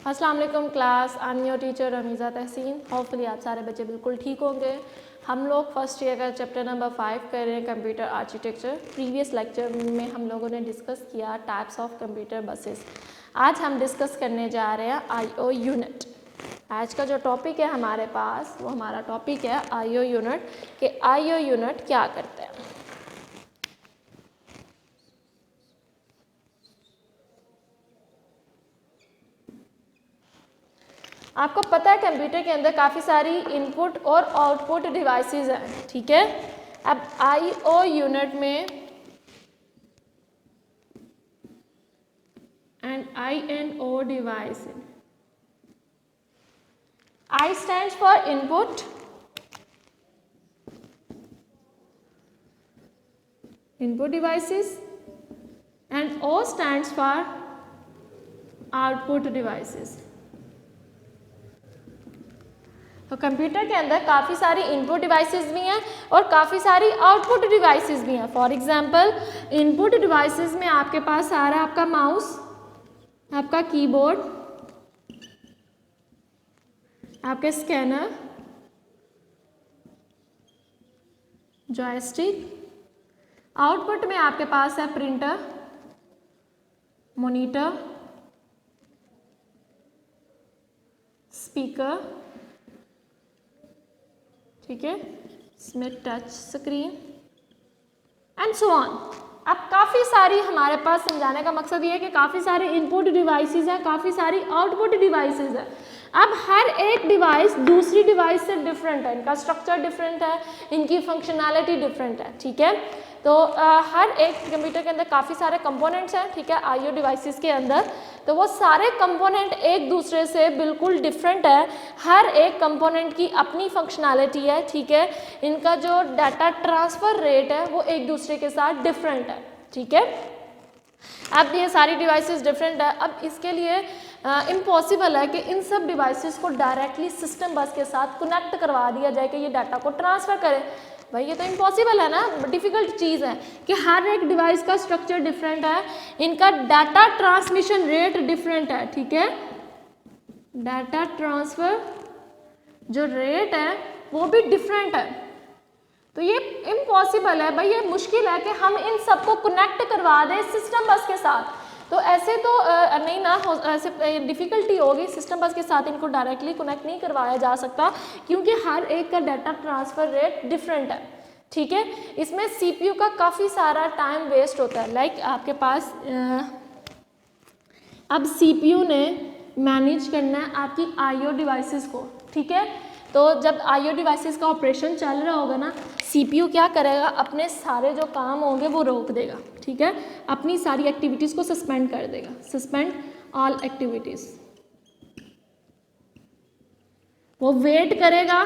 अस्सलाम वालेकुम class, I am your teacher Rameeza Tahseen. Hopefully आप सारे बच्चे बिल्कुल ठीक होंगे। हम लोग फर्स्ट ईयर का चैप्टर नंबर 5 कर रहे हैं, कंप्यूटर आर्किटेक्चर। प्रीवियस लेक्चर में हम लोगों ने डिस्कस किया टाइप्स ऑफ कंप्यूटर बसेस। आज हम डिस्कस करने जा रहे हैं आईओ यूनिट। आज का जो टॉपिक है हमारे पास वो हमारा टॉपिक है आईओ यूनिट, कि आईओ यूनिट क्या करते हैं। आपको पता है कंप्यूटर के अंदर काफ़ी सारी इनपुट और आउटपुट डिवाइसेस हैं, ठीक है। अब आईओ यूनिट में and INO device, I stands for input, input devices and O stands for output devices। तो कंप्यूटर के अंदर काफ़ी सारी इनपुट डिवाइसेस भी हैं और काफ़ी सारी आउटपुट डिवाइसेस भी हैं। फॉर एग्जांपल इनपुट डिवाइसेस में आपके पास आ रहा है आपका माउस, आपका कीबोर्ड, आपके स्कैनर, जॉयस्टिक। आउटपुट में आपके पास है प्रिंटर, मॉनिटर, स्पीकर, ठीक है, इसमें touch screen and so on. अब काफ़ी सारी हमारे पास समझाने का मकसद ये है कि काफ़ी सारे इनपुट डिवाइसेस हैं, काफ़ी सारी आउटपुट डिवाइसेस हैं। अब हर एक डिवाइस दूसरी डिवाइस से डिफरेंट है, इनका स्ट्रक्चर डिफरेंट है, इनकी फंक्शनैलिटी डिफरेंट है, ठीक है। तो हर एक कंप्यूटर के अंदर काफ़ी सारे कंपोनेंट्स हैं, ठीक है, आईओ डिवाइसेस के अंदर। तो वो सारे कंपोनेंट एक दूसरे से बिल्कुल डिफरेंट है, हर एक कंपोनेंट की अपनी फंक्शनैलिटी है, ठीक है। इनका जो डाटा ट्रांसफ़र रेट है वो एक दूसरे के साथ डिफरेंट है, ठीक है। अब ये सारी डिवाइसेस डिफरेंट है। अब इसके लिए इम्पॉसिबल है कि इन सब डिवाइसेस को डायरेक्टली सिस्टम बस के साथ कनेक्ट करवा दिया जाए कि ये डाटा को ट्रांसफ़र करे। भाई ये तो इम्पॉसिबल है ना, डिफ़िकल्ट चीज़ है कि हर एक डिवाइस का स्ट्रक्चर डिफरेंट है, इनका डाटा ट्रांसमिशन रेट डिफरेंट है, ठीक है। डाटा ट्रांसफ़र जो रेट है वो भी डिफरेंट है। तो ये इम्पॉसिबल है भाई, ये मुश्किल है कि हम इन सबको कनेक्ट करवा दें सिस्टम बस के साथ। तो ऐसे तो नहीं ना हो, ऐसे डिफ़िकल्टी होगी, सिस्टम बस के साथ इनको डायरेक्टली कनेक्ट नहीं करवाया जा सकता क्योंकि हर एक का डाटा ट्रांसफ़र रेट डिफरेंट है, ठीक है। इसमें CPU का काफ़ी सारा टाइम वेस्ट होता है। लाइक आपके पास अब CPU ने मैनेज करना है आपकी आईओ डिवाइसेस को, ठीक है। तो जब आईओ डिवाइसेस का ऑपरेशन चल रहा होगा ना, CPU क्या करेगा, अपने सारे जो काम होंगे वो रोक देगा, ठीक है, अपनी सारी एक्टिविटीज़ को सस्पेंड कर देगा, सस्पेंड ऑल एक्टिविटीज़। वो वेट करेगा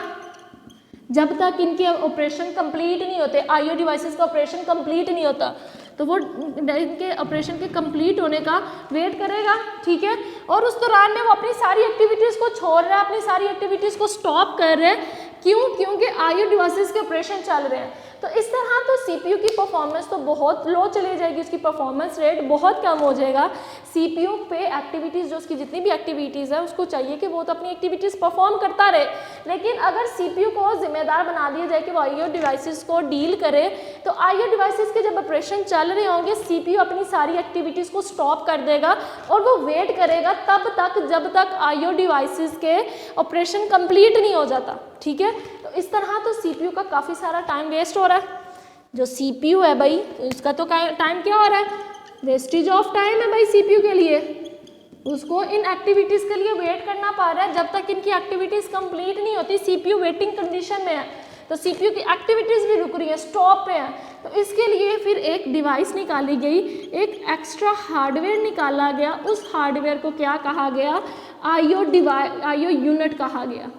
जब तक इनके ऑपरेशन कंप्लीट नहीं होते, आईओ डिवाइसेस का ऑपरेशन कंप्लीट नहीं होता, तो वो इनके ऑपरेशन के कंप्लीट होने का वेट करेगा, ठीक है। और उस दौरान में वो अपनी सारी एक्टिविटीज़ को छोड़ रहा है, अपनी सारी एक्टिविटीज़ को स्टॉप कर रहे हैं। क्यों? क्योंकि आईओ डिवाइसेस के ऑपरेशन चल रहे हैं। तो इस तरह तो CPU की परफॉर्मेंस तो बहुत लो चली जाएगी, उसकी परफॉर्मेंस रेट बहुत कम हो जाएगा। CPU पे एक्टिविटीज़, जो उसकी जितनी भी एक्टिविटीज़ है उसको चाहिए कि वो तो अपनी एक्टिविटीज़ परफॉर्म करता रहे, लेकिन अगर CPU को जिम्मेदार बना दिया जाए कि वो आईओ डिवाइसेस को डील करे, तो आईओ डिवाइसेस के जब ऑपरेशन चल रहे होंगे CPU अपनी सारी एक्टिविटीज़ को स्टॉप कर देगा और वो वेट करेगा तब तक जब तक आईओ डिवाइसेस के ऑपरेशन कंप्लीट नहीं हो जाता, ठीक है। तो इस तरह तो CPU का काफ़ी सारा टाइम वेस्ट हो रहा है। जो CPU है भाई, उसका तो टाइम क्या हो रहा है, वेस्टेज ऑफ टाइम है भाई CPU के लिए। उसको इन एक्टिविटीज़ के लिए वेट करना पड़ रहा है जब तक इनकी एक्टिविटीज़ कंप्लीट नहीं होती। CPU वेटिंग कंडीशन में है, तो CPU की एक्टिविटीज़ भी रुक रही है, स्टॉप पे है। तो इसके लिए फिर एक डिवाइस निकाली गई, एक एक्स्ट्रा हार्डवेयर निकाला गया। उस हार्डवेयर को क्या कहा गया, आईओ यूनिट कहा गया,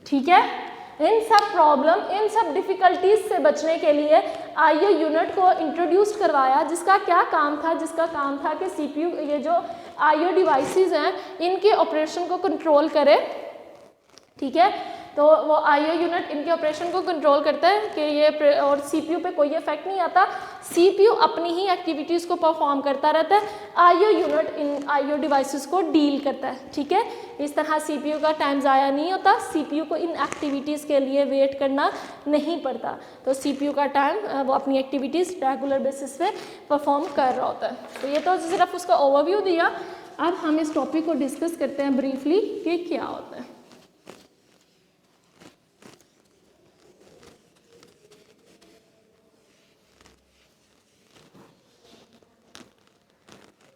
ठीक है। इन सब प्रॉब्लम, इन सब डिफ़िकल्टीज से बचने के लिए आईओ यूनिट को इंट्रोड्यूस करवाया, जिसका क्या काम था, जिसका काम था कि CPU ये जो आईओ डिवाइसेस हैं इनके ऑपरेशन को कंट्रोल करे, ठीक है। तो वो आईओ यूनिट इनके ऑपरेशन को कंट्रोल करता है कि ये, और सीपीयू पे कोई इफेक्ट नहीं आता, सीपीयू अपनी ही एक्टिविटीज़ को परफॉर्म करता रहता है, IO unit in IO devices को डील करता है। ठीक है, इस तरह सीपीयू का टाइम ज़ाया नहीं होता, सीपीयू को इन एक्टिविटीज़ के लिए वेट करना नहीं पड़ता, तो सीपीयू का टाइम वो अपनी एक्टिविटीज़ रेगुलर बेसिस पे परफॉर्म कर रहा होता है। तो ये तो सिर्फ उसका ओवरव्यू दिया। अब हम इस टॉपिक को डिस्कस करते हैं ब्रीफली कि क्या होता है।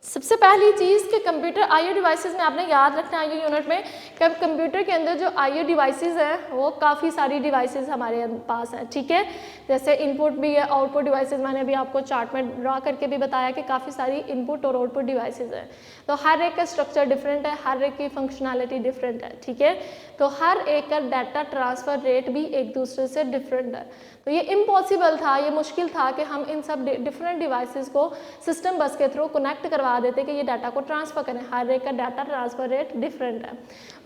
सबसे पहली चीज़ कि कंप्यूटर आईओ डिवाइसेस में आपने याद रखना है, आईओ यूनिट में कि कंप्यूटर के अंदर जो आईओ डिवाइसेस हैं वो काफ़ी सारी डिवाइसेस हमारे पास हैं। ठीक है, जैसे इनपुट भी है, आउटपुट डिवाइसेस, मैंने अभी आपको चार्ट में ड्रा करके भी बताया कि काफ़ी सारी इनपुट और आउटपुट डिवाइसेस हैं। तो हर एक का स्ट्रक्चर डिफरेंट है, हर एक की फंक्शनैलिटी डिफरेंट है। ठीक है, तो हर एक का डाटा ट्रांसफ़र रेट भी एक दूसरे से डिफरेंट है। तो ये इम्पॉसिबल था, ये मुश्किल था कि हम इन सब डिफरेंट डिवाइसेस को सिस्टम बस के थ्रू कनेक्ट करवा देते कि ये डाटा को ट्रांसफ़र करें। हर एक का डाटा ट्रांसफ़र रेट डिफरेंट है,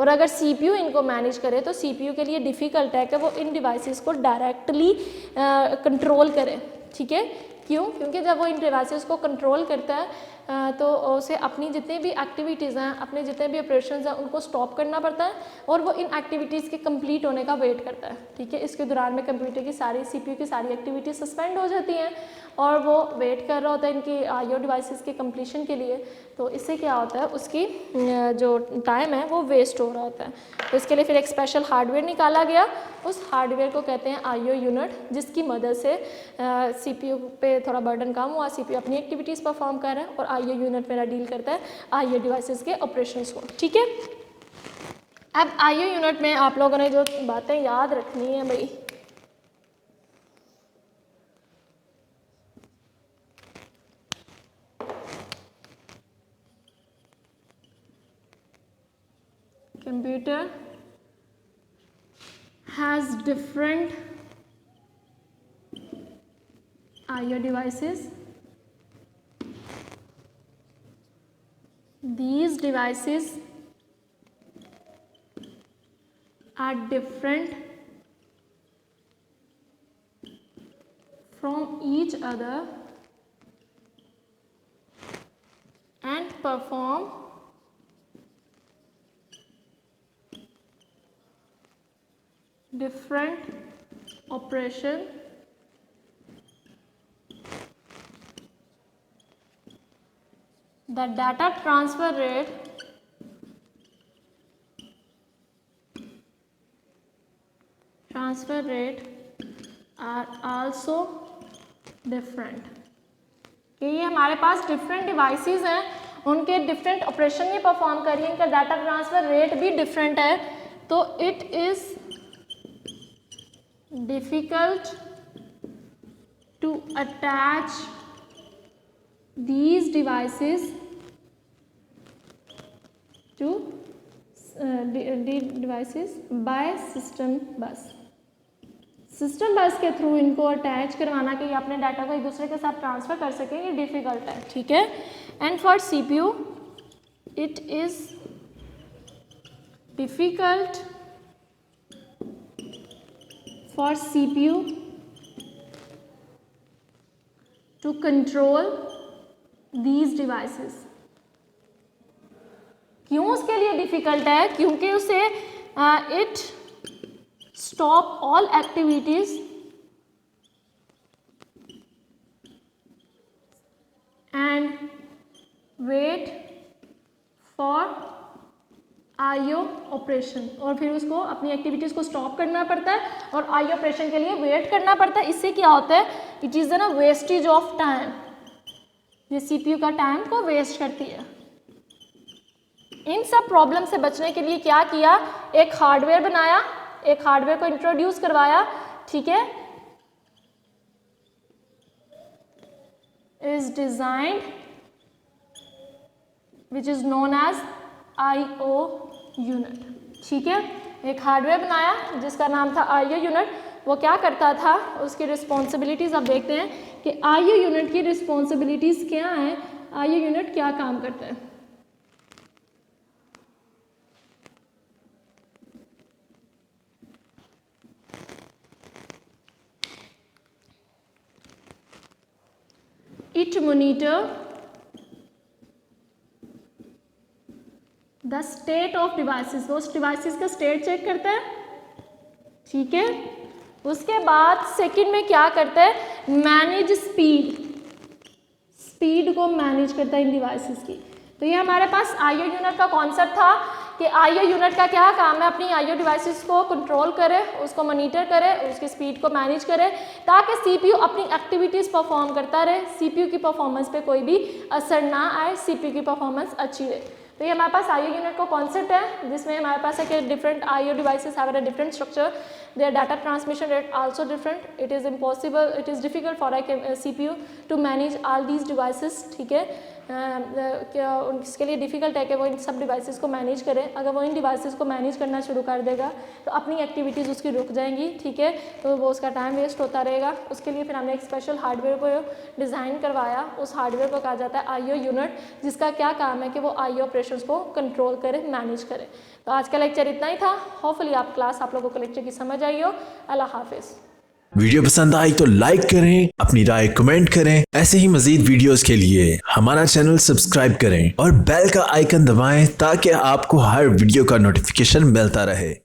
और अगर सीपीयू इनको मैनेज करे तो सीपीयू के लिए डिफ़िकल्ट है कि वो इन डिवाइसेस को डायरेक्टली कंट्रोल करे। ठीक है, क्यों? क्योंकि जब वो इन डिवाइसेस को कंट्रोल करता है तो उसे अपनी जितनी भी एक्टिविटीज़ हैं, अपने जितने भी ऑपरेशंस हैं, उनको स्टॉप करना पड़ता है, और वो इन एक्टिविटीज़ के कंप्लीट होने का वेट करता है। ठीक है, इसके दौरान में कंप्यूटर की सारी सीपीयू की सारी एक्टिविटीज़ सस्पेंड हो जाती हैं, और वो वेट कर रहा होता है इनकी आईओ डिवाइसेस के कंप्लीशन के लिए। तो इससे क्या होता है, उसकी जो टाइम है वो वेस्ट हो रहा होता है। तो इसके लिए फिर एक स्पेशल हार्डवेयर निकाला गया, उस हार्डवेयर को कहते हैं आईओ यूनिट, जिसकी मदद से सीपीयू पे थोड़ा बर्डन कम हुआ, सीपीयू अपनी एक्टिविटीज़ परफॉर्म कर रहा है, और आईओ यूनिट मेरा डील करता है आईओ डिवाइसेस के ऑपरेशंस को। ठीक है, अब आईओ यूनिट में आप लोगों ने जो बातें याद रखनी है भाई, computer has different IO devices. These devices are different from each other and perform different operation the data transfer rate are also different। कि ये हमारे पास डिफरेंट डिवाइसेस हैं, उनके डिफरेंट ऑपरेशन ये परफॉर्म कर रही हैं, इनका डाटा ट्रांसफ़र रेट भी डिफरेंट है। तो it is difficult to attach these devices to devices by system bus। System बस के थ्रू इनको अटैच करवाना कि ये अपने डाटा को एक दूसरे के साथ ट्रांसफ़र कर सकें, ये डिफ़िकल्ट है। ठीक है, and for CPU it is difficult for CPU to control these devices। क्यों उसके लिए डिफ़िकल्ट है? क्योंकि उसे it stop all activities and wait for IO operation, और फिर उसको अपनी एक्टिविटीज़ को स्टॉप करना पड़ता है और आईओ ऑपरेशन के लिए वेट करना पड़ता है। इससे क्या होता है, इट इज़ ना वेस्टेज ऑफ टाइम, ये सीपीयू का टाइम को वेस्ट करती है। इन सब प्रॉब्लम से बचने के लिए क्या किया, एक हार्डवेयर बनाया, एक हार्डवेयर को इंट्रोड्यूस करवाया। ठीक है, is designed which is known as IO unit. ठीक है, एक हार्डवेयर बनाया जिसका नाम था आईओ यूनिट। वो क्या करता था, उसकी रिस्पॉन्सिबिलिटीज़ अब देखते हैं कि आईओ यूनिट की रिस्पॉन्सिबिलिटीज़ क्या हैं, आईओ यूनिट क्या काम करता है। It monitor the state of devices, वो उस डिवाइसेस का स्टेट चेक करता है, ठीक है। उसके बाद सेकंड में क्या करता है, मैनेज स्पीड, स्पीड को मैनेज करता है इन डिवाइसेस की। तो ये हमारे पास आईओ यूनिट का कॉन्सेप्ट था कि आईओ यूनिट का क्या काम है, अपनी आईओ डिवाइसेस को कंट्रोल करे, उसको मॉनिटर करे, उसकी स्पीड को मैनेज करे, ताकि सीपीयू अपनी एक्टिविटीज़ परफॉर्म करता रहे, सीपीयू की परफॉर्मेंस पे कोई भी असर ना आए, सीपीयू की परफॉर्मेंस अच्छी रहे। तो ये हमारे पास आईओ यूनिट का कॉन्सेप्ट है, जिसमें हमारे पास है कि different IO devices have a different structure, their data transmission rate also different, it is impossible, it is difficult for a CPU to manage all these devices, ठीक है। इसके लिए डिफ़िकल्ट है कि वो इन सब डिवाइसेस को मैनेज करें। अगर वो इन डिवाइसेस को मैनेज करना शुरू कर देगा तो अपनी एक्टिविटीज़ उसकी रुक जाएंगी, ठीक है, तो वो उसका टाइम वेस्ट होता रहेगा। उसके लिए फिर हमने एक स्पेशल हार्डवेयर को डिज़ाइन करवाया, उस हार्डवेयर को कहा जाता है आईओ यूनिट, जिसका क्या काम है कि वो आईओ ऑपरेशंस को कंट्रोल करे, मैनेज करे। तो आज का लेक्चर इतना ही था। होपफुली आप लोगों को लेक्चर की समझ आई हो। अल्लाह हाफिज़। वीडियो पसंद आई तो लाइक करें, अपनी राय कमेंट करें। ऐसे ही मजीद वीडियोस के लिए हमारा चैनल सब्सक्राइब करें और बेल का आइकन दबाएं ताकि आपको हर वीडियो का नोटिफिकेशन मिलता रहे।